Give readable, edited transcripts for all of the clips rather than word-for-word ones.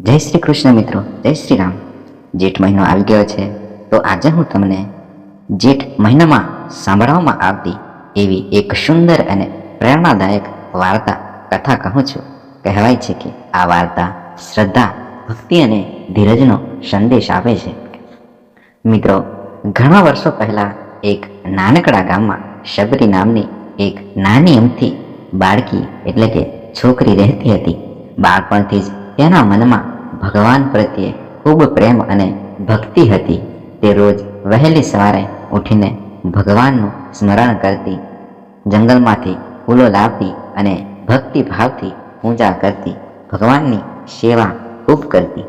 જય શ્રી કૃષ્ણ મિત્રો, જય શ્રી રામ. જેઠ મહિનો આવી ગયો છે, તો આજે હું તમને જેઠ મહિનામાં સાંભળવામાં આવતી એવી એક સુંદર અને પ્રેરણાદાયક વાર્તા કથા કહું છું. કહેવાય છે કે આ વાર્તા શ્રદ્ધા, ભક્તિ અને ધીરજનો સંદેશ આપે છે. મિત્રો, ઘણા વર્ષો પહેલા એક નાનકડા ગામમાં શબરી નામની એક નાની અમથી બાળકી એટલે કે છોકરી રહેતી હતી. બાળપણથી જ તેના મનમાં ભગવાન પ્રત્યે ખૂબ પ્રેમ અને ભક્તિ હતી. તે રોજ વહેલી સવારે ઉઠીને ભગવાનનું સ્મરણ કરતી, જંગલમાંથી ફૂલો લાવતી અને ભક્તિભાવથી પૂજા કરતી, ભગવાનની સેવા ખૂબ કરતી.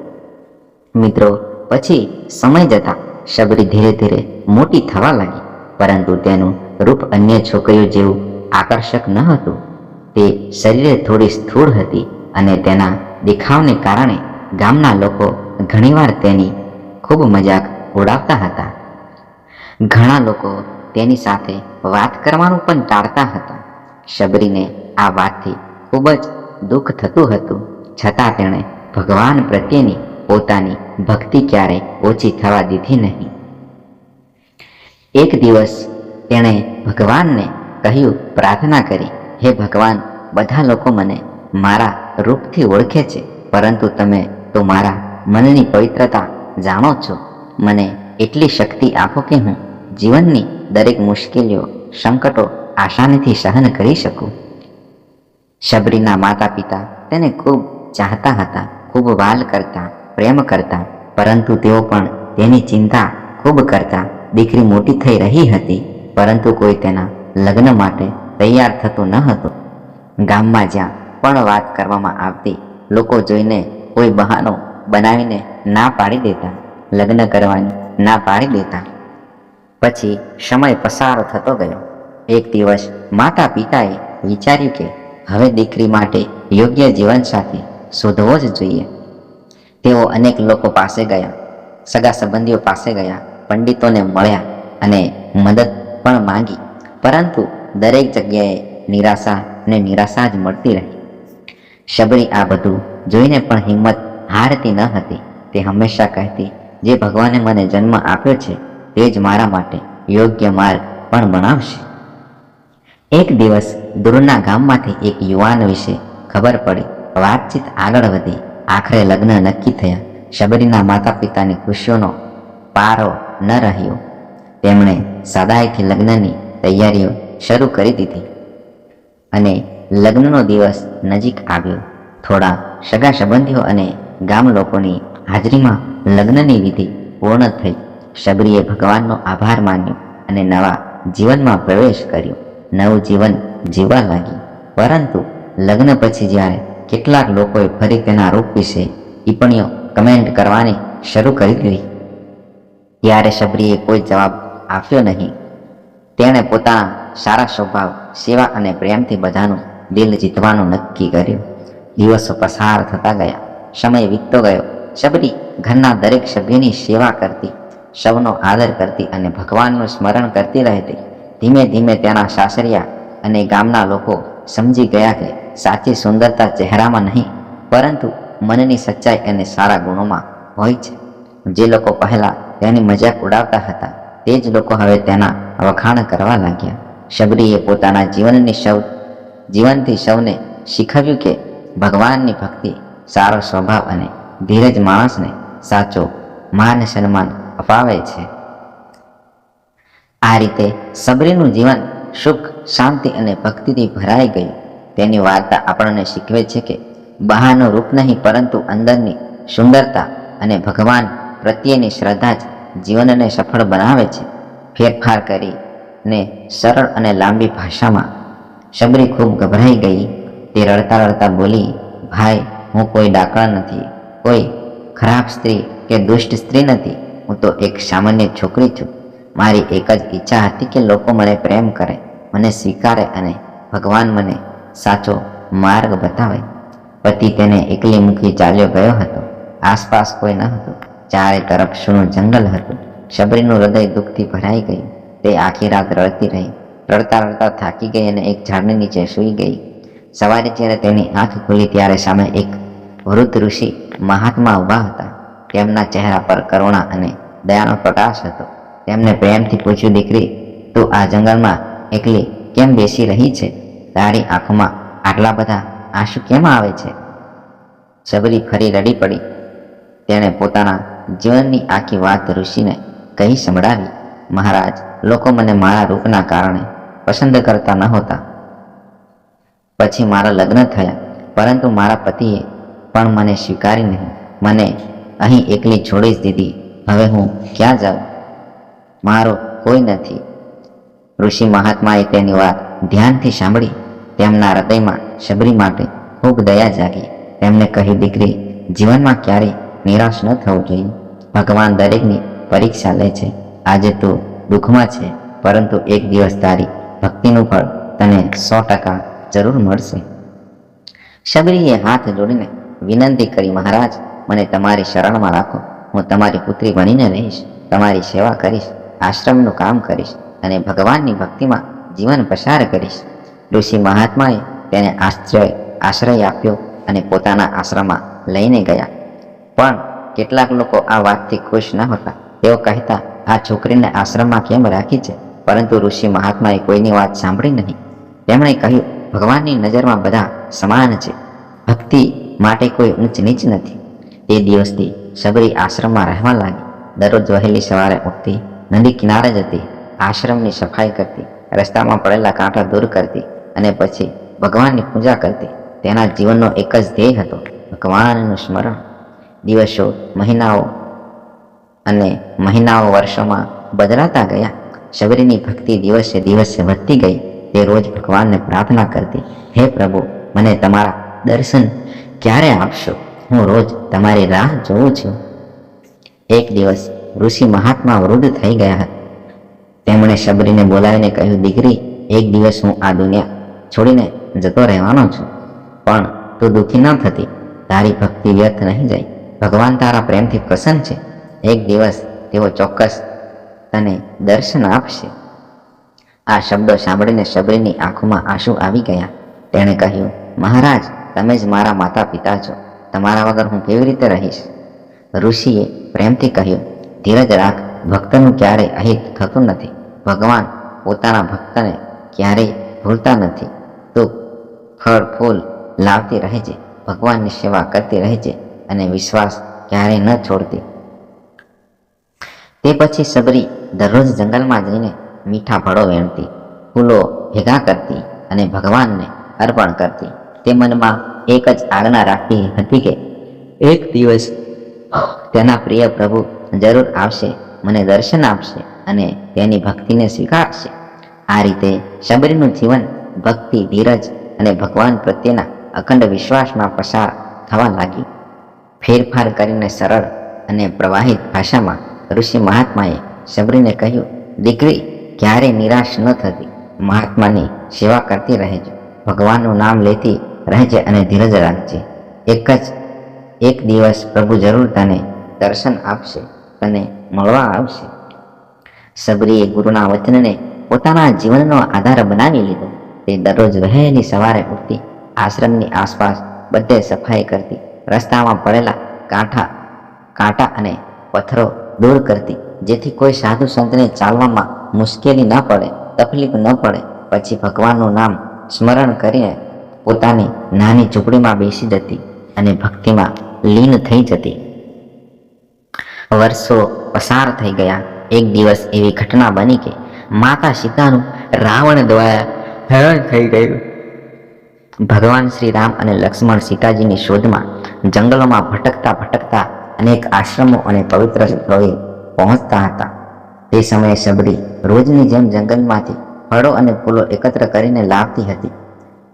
મિત્રો, પછી સમય જતાં શબરી ધીરે ધીરે મોટી થવા લાગી, પરંતુ તેનું રૂપ અન્ય છોકરીઓ જેવું આકર્ષક ન હતું. તે શરીરે થોડી સ્થૂળ હતી અને તેના દેખાવને કારણે ગામના લોકો ઘણીવાર તેની ખૂબ મજાક ઉડાવતા હતા. ઘણા લોકો તેની સાથે વાત કરવાનું પણ ટાળતા હતા. શબરીને આ વાતથી ખૂબ જ દુઃખ થતું હતું, છતાં તેણે ભગવાન પ્રત્યેની પોતાની ભક્તિ ક્યારેય ઓછી થવા દીધી નહીં. એક દિવસ તેણે ભગવાનને કહ્યું, પ્રાર્થના કરી, હે ભગવાન, બધા લોકો મને મારા રૂપથી ઓળખે છે, પરંતુ તમે તો મારા મનની પવિત્રતા જાણો છો. મને એટલી શક્તિ આપો કે હું જીવનની દરેક મુશ્કેલીઓ, સંકટો આસાનીથી સહન કરી શકું. શબરીના માતા પિતા તેને ખૂબ ચાહતા હતા, ખૂબ વાલ કરતા, પ્રેમ કરતા, પરંતુ તેઓ પણ તેની ચિંતા ખૂબ કરતા. દીકરી મોટી થઈ રહી હતી, પરંતુ કોઈ તેના લગ્ન માટે તૈયાર થતું ન હતું. ગામમાં જ્યાં પણ વાત કરવામાં આવતી, લોકો જોઈને કોઈ બહાનો બનાવીને ના પાડી દેતા, લગ્ન કરવાની ના પાડી દેતા. પછી સમય પસાર થતો ગયો. એક દિવસ માતા પિતાએ વિચાર્યું કે હવે દીકરી માટે યોગ્ય જીવનસાથી શોધવો જ જોઈએ. તેઓ અનેક લોકો પાસે ગયા, સગા સંબંધીઓ પાસે ગયા, પંડિતોને મળ્યા અને મદદ પણ માંગી, પરંતુ દરેક જગ્યાએ નિરાશા ને નિરાશા જ મળતી રહી. શબરી આ બધું જોઈને પણ હિંમત હારતી ન હતી. તે હંમેશા કહેતી, જે ભગવાને મને જન્મ આપ્યો છે તે જ મારા માટે યોગ્ય માર્ગ પણ બનાવશે. એક દિવસ દૂરના ગામમાંથી એક યુવાન વિશે ખબર પડી. વાતચીત આગળ વધી, આખરે લગ્ન નક્કી થયા. શબરીના માતા પિતાની ખુશીઓનો પારો ન રહ્યો. તેમણે સાદાઈથી લગ્નની તૈયારીઓ શરૂ કરી દીધી અને લગ્નનો દિવસ નજીક આવ્યો. થોડા સગા સંબંધીઓ અને ગામ લોકોની હાજરીમાં લગ્નની વિધિ પૂર્ણ થઈ. શબરીએ ભગવાનનો આભાર માન્યો અને નવા જીવનમાં પ્રવેશ કર્યો. નવું જીવન જીવવા લાગી. પરંતુ લગ્ન પછી જ્યારે કેટલાક લોકોએ ફરી તેના રૂપ વિશે ટિપ્પણીઓ, કમેન્ટ કરવાની શરૂ કરી દીધી, ત્યારે શબરીએ કોઈ જવાબ આપ્યો નહીં. તેણે પોતાના સારા સ્વભાવ, સેવા અને પ્રેમથી બધાનું દિલ જીતવાનું નક્કી કર્યું. દિવસો પસાર થતા ગયા, સમય વીતતો ગયો. શબરી ઘરના દરેક સભ્યની સેવા કરતી, સૌનો આદર કરતી અને ભગવાનનું સ્મરણ કરતી રહેતી. ધીમે ધીમે તેના સાસરિયા અને ગામના લોકો સમજી ગયા કે સાચી સુંદરતા ચહેરામાં નહીં, પરંતુ મનની સચ્ચાઈ અને સારા ગુણોમાં હોય છે. જે લોકો પહેલા તેની મજાક ઉડાવતા હતા, તે જ લોકો હવે તેના વખાણ કરવા લાગ્યા. શબરીએ પોતાના જીવનથી સૌને શીખવ્યું કે ભગવાનની ભક્તિ, સારો સ્વભાવ અને ધીરજ માણસને સાચો માન સન્માન અપાવે છે. આ રીતે શબરીનું જીવન સુખ, શાંતિ અને ભક્તિથી ભરાઈ ગયું. તેની વાર્તા આપણને શીખવે છે કે બહારનું રૂપ નહીં, પરંતુ અંદરની સુંદરતા અને ભગવાન પ્રત્યેની શ્રદ્ધા જ જીવનને સફળ બનાવે છે. ફેરફાર કરીને સરળ અને લાંબી ભાષામાં શબરી ખૂબ ગભરાઈ ગઈ. તે રડતા રડતા બોલી, ભાઈ, હું કોઈ ડાકણ નથી, કોઈ ખરાબ સ્ત્રી કે દુષ્ટ સ્ત્રી નથી. હું તો એક સામાન્ય છોકરી છું. મારી એક જ ઈચ્છા હતી કે લોકો મને પ્રેમ કરે, મને સ્વીકારે અને ભગવાન મને સાચો માર્ગ બતાવે. પતિ તેને એકલી મૂકી ચાલ્યો ગયો હતો. આસપાસ કોઈ ન હતું, ચારે તરફ સૂનું જંગલ હતું. શબરીનું હૃદય દુઃખથી ભરાઈ ગયું. તે આખી રાત રડતી રહી. રડતા રડતા થાકી ગઈ અને એક ઝાડની નીચે સૂઈ ગઈ. સવારે જ્યારે તેની આંખ ખુલી ત્યારે સામે એક વૃદ્ધ ઋષિ મહાત્મા ઊભા હતા. તેમના ચહેરા પર કરુણા અને દયાનો પ્રકાશ હતો. તેમને પ્રેમથી પૂછ્યું, દીકરી, તું આ જંગલમાં એકલી કેમ બેસી રહી છે? તારી આંખોમાં આટલા બધા આંસુ કેમ આવે છે? સબરી ફરી રડી પડી. તેણે પોતાના જીવનની આખી વાત ઋષિને કહી સંભળાવી. મહારાજ, લોકો મને મારા રૂપના કારણે પસંદ કરતા નહોતા. પછી મારા લગ્ન થયા, પરંતુ મારા પતિએ પણ મને સ્વીકારી નહીં. મને અહીં એકલી છોડી જ દીધી. હવે હું ક્યાં જાઉં? મારો કોઈ નથી. ઋષિ મહાત્માએ તેની વાત ધ્યાનથી સાંભળી. તેમના હૃદયમાં સબરી માટે ખૂબ દયા જાગી. તેમને કહ્યું, દીકરી, જીવનમાં ક્યારેય નિરાશ ન થવું જોઈએ. ભગવાન દરેકની પરીક્ષા લે છે. આજે તું દુઃખમાં છે, પરંતુ એક દિવસ તારી ભક્તિનું ફળ તને 100% જરૂર મળશે. સબરીએ હાથ જોડીને વિનંતી કરી, મહારાજ, મને તમારી શરણમાં રાખો. હું તમારી પુત્રી બનીને રહીશ, તમારી સેવા કરીશ, આશ્રમનું કામ કરીશ અને ભગવાનની ભક્તિમાં જીવન પસાર કરીશ. ઋષિ મહાત્માએ તેને આશ્રય આપ્યો અને પોતાના આશ્રમમાં લઈને ગયા. પણ કેટલાક લોકો આ વાતથી ખુશ ન હતા. તેઓ કહેતા, આ છોકરીને આશ્રમમાં કેમ રાખી છે? પરંતુ ઋષિ મહાત્માએ કોઈની વાત સાંભળી નહીં. તેમણે કહ્યું, ભગવાનની નજરમાં બધા સમાન છે. ભક્તિ માટે કોઈ ઊંચ નીચ નથી. તે દિવસથી સબરી આશ્રમમાં રહેવા લાગી. દરરોજ વહેલી સવારે ઉઠતી, નદી કિનારે જતી, આશ્રમની સફાઈ કરતી, રસ્તામાં પડેલા કાંટા દૂર કરતી અને પછી ભગવાનની પૂજા કરતી. તેના જીવનનો એક જ ધ્યેય હતો, ભગવાનનું સ્મરણ. દિવસો મહિનાઓ વર્ષોમાં બદલાતા ગયા. સબરીની ભક્તિ દિવસે દિવસે વધતી ગઈ. તે રોજ ભગવાનને પ્રાર્થના કરતી, હે પ્રભુ, મને તમારા દર્શન ક્યારે આપશો? હું રોજ તમારી રાહ જોઉં છું. એક દિવસ ઋષિ મહાત્મા વૃદ્ધ થઈ ગયા હતા. તેમણે સબરીને બોલાવીને કહ્યું, દીકરી, એક દિવસ હું આ દુનિયા છોડીને જતો રહેવાનો છું, પણ તું દુઃખી ન થતી. તારી ભક્તિ વ્યર્થ નહીં જાય. ભગવાન તારા પ્રેમથી પ્રસન્ન છે. એક દિવસ તેઓ ચોક્કસ તને દર્શન આપશે. આ શબ્દો સાંભળીને સબરીની આંખોમાં આંસુ આવી ગયા. તેણે કહ્યું, મહારાજ, તમે જ મારા માતા પિતા છો. તમારા વગર હું કેવી રીતે રહીશ? ઋષિએ પ્રેમથી કહ્યું, ધીરજ રાખ. ભક્તનું ક્યારેય અહિત થતું નથી. ભગવાન પોતાના ભક્તને ક્યારેય ભૂલતા નથી. તું ફળ ફૂલ લાવતી રહેજે, ભગવાનની સેવા કરતી રહેજે અને વિશ્વાસ ક્યારેય ન છોડતી. તે પછી સબરી દરરોજ જંગલમાં જઈને મીઠા ફળો વેણતી, ફૂલો ભેગા કરતી અને ભગવાનને અર્પણ કરતી. તે મનમાં એક જ આજ્ઞા રાખતી હતી કે એક દિવસ તેના પ્રિય પ્રભુ જરૂર આવશે, મને દર્શન આપશે અને તેની ભક્તિને સ્વીકારશે. આ રીતે સબરીનું જીવન ભક્તિ, ધીરજ અને ભગવાન પ્રત્યેના અખંડ વિશ્વાસમાં પસાર થવા લાગી. ફેરફાર કરીને સરળ અને પ્રવાહિત ભાષામાં ઋષિ મહાત્માએ સબરીને કહ્યું, દીકરી, ક્યારેય નિરાશ ન થતી. મહાત્માની સેવા કરતી રહેજો, ભગવાનનું નામ લેતી રહેજે અને ધીરજ રાખજે. એક દિવસ પ્રભુ જરૂર તને દર્શન આપશે, તને મળવા આવશે. સબરીએ ગુરુના વચનને પોતાના જીવનનો આધાર બનાવી લીધો. તે દરરોજ વહેલી સવારે ઉઠતી, આશ્રમની આસપાસ બધે સફાઈ કરતી, રસ્તામાં પડેલા કાંટા અને પથ્થરો દૂર કરતી, જેથી કોઈ સાધુ સંતને ચાલવામાં મુશ્કેલી ન પડે, તકલીફ ન પડે. પછી ભગવાનનું નામ સ્મરણ કરીને પોતાની નાની ઝૂંપડીમાં બેસી જતી અને ભક્તિમાં લીન થઈ જતી. વર્ષો પસાર થઈ ગયા. એક દિવસ એવી ઘટના બની કે માતા સીતાનું રાવણ દ્વારા હેરાન થઈ ગયું. ભગવાન શ્રી રામ અને લક્ષ્મણ સીતાજીની શોધમાં જંગલોમાં ભટકતા અનેક આશ્રમો અને પવિત્ર સ્થળોએ પહોંચતા હતા. તે સમયે સબરી રોજની જેમ જંગલમાંથી ફળો અને ફૂલો એકત્ર કરીને લાવતી હતી.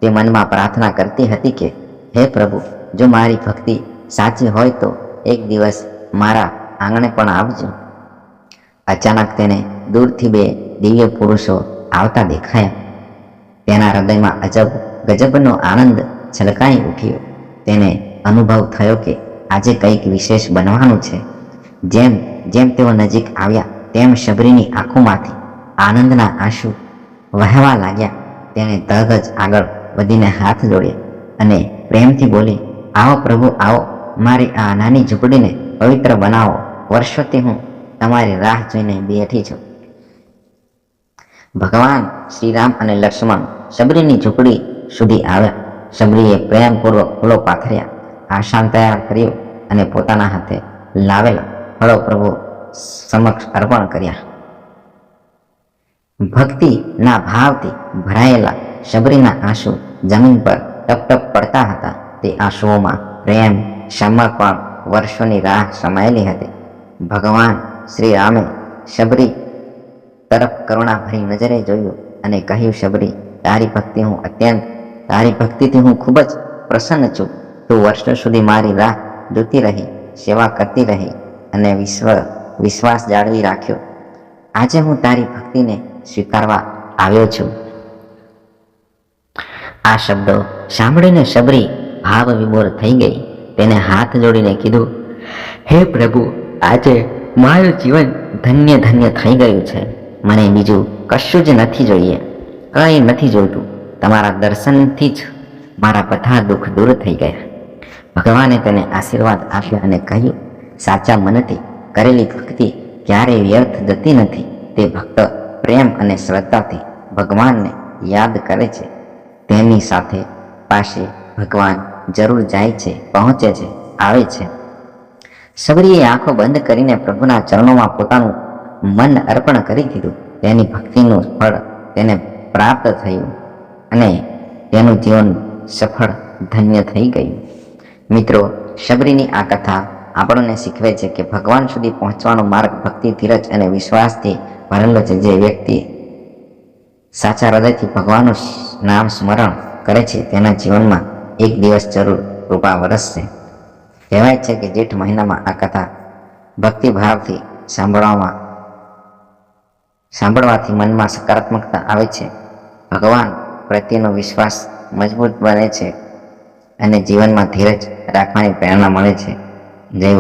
તે મનમાં પ્રાર્થના કરતી હતી કે હે પ્રભુ, જો મારી ભક્તિ સાચી હોય તો એક દિવસ મારા આંગણે પણ આવજો. અચાનક તેને દૂરથી બે દિવ્ય પુરુષો આવતા દેખાયા. તેના હૃદયમાં ગજબનો આનંદ છલકાઈ ઉઠ્યો. તેને અનુભવ થયો કે આજે કંઈક વિશેષ બનવાનું છે. જેમ જેમ તેઓ નજીક આવ્યા તેમ સબરીની આંખોમાંથી આનંદના આંસુ વહેવા લાગ્યા. તેણે તરત જ આગળ વધીને હાથ જોડ્યા અને પ્રેમથી બોલી, આવો પ્રભુ આવો, મારી આ નાની ઝૂંપડીને પવિત્ર બનાવો. વર્ષોથી હું તમારી રાહ જોઈને બેઠી છું. ભગવાન શ્રી રામ અને લક્ષ્મણ શબરીની ઝૂંપડી સુધી આવ્યા. શબરીએ પ્રેમપૂર્વક ફૂલો પાથર્યા, આસાન તૈયાર કર્યું અને પોતાના હાથે લાવેલા ફળો પ્રભુ સમક્ષ અર્પણ કર્યા. ભક્તિના ભાવથી ભરાયેલા શબરીના આંસુ જમીન પર ટપ ટપ પડતા હતા. તે આંસુઓમાં પ્રેમ, સમર્પણ, વર્ષોની રાહ સમાયેલી હતી. ભગવાન શ્રી રામે શબરી તરફ કરુણાભરી નજરે જોયું અને કહ્યું, શબરી, તારી ભક્તિથી હું ખૂબ જ પ્રસન્ન છું. તું વર્ષો સુધી મારી રાહ જોતી રહી, સેવા કરતી રહી અને વિશ્વાસ જાળવી રાખ્યો. આજે હું તારી ભક્તિને સ્વીકારવા આવ્યો છું. આ શબ્દો સાંભળીને શબરી ભાવ વિભોર થઈ ગઈ. તેને હાથ જોડીને કીધું, હે પ્રભુ, આજે મારું જીવન ધન્ય ધન્ય થઈ ગયું છે. મને બીજું કશું જ નથી જોઈએ, કંઈ નથી જોઈતું. તમારા દર્શનથી જ મારા બધા દુઃખ દૂર થઈ ગયા. ભગવાને તેને આશીર્વાદ આપ્યા અને કહ્યું, સાચા મનથી કરેલી ભક્તિ ક્યારેય વ્યર્થ જતી નથી. તે ભક્ત પ્રેમ અને શ્રદ્ધાથી ભગવાનને યાદ કરે છે, તેની સાથે પાસે ભગવાન જરૂર જાય છે, પહોંચે છે, આવે છે. શબરીએ આંખો બંધ કરીને પ્રભુના ચરણોમાં પોતાનું મન અર્પણ કરી દીધું. તેની ભક્તિનું ફળ તેને પ્રાપ્ત થયું અને તેનું જીવન સફળ ધન્ય થઈ ગયું. મિત્રો, શબરીની આ કથા આપણને શીખવે છે કે ભગવાન સુધી પહોંચવાનો માર્ગ ભક્તિ, ધીરજ અને વિશ્વાસથી ભરેલો છે. જે વ્યક્તિ સાચા હૃદયથી ભગવાનનું નામ સ્મરણ કરે છે, તેના જીવનમાં એક દિવસ જરૂર કૃપા વરસશે. કહેવાય છે કે જેઠ મહિનામાં આ કથા ભક્તિભાવથી સાંભળવાથી મનમાં સકારાત્મકતા આવે છે, ભગવાન પ્રત્યેનો વિશ્વાસ મજબૂત બને છે અને જીવનમાં ધીરજ રાખવાની પ્રેરણા મળે છે. જય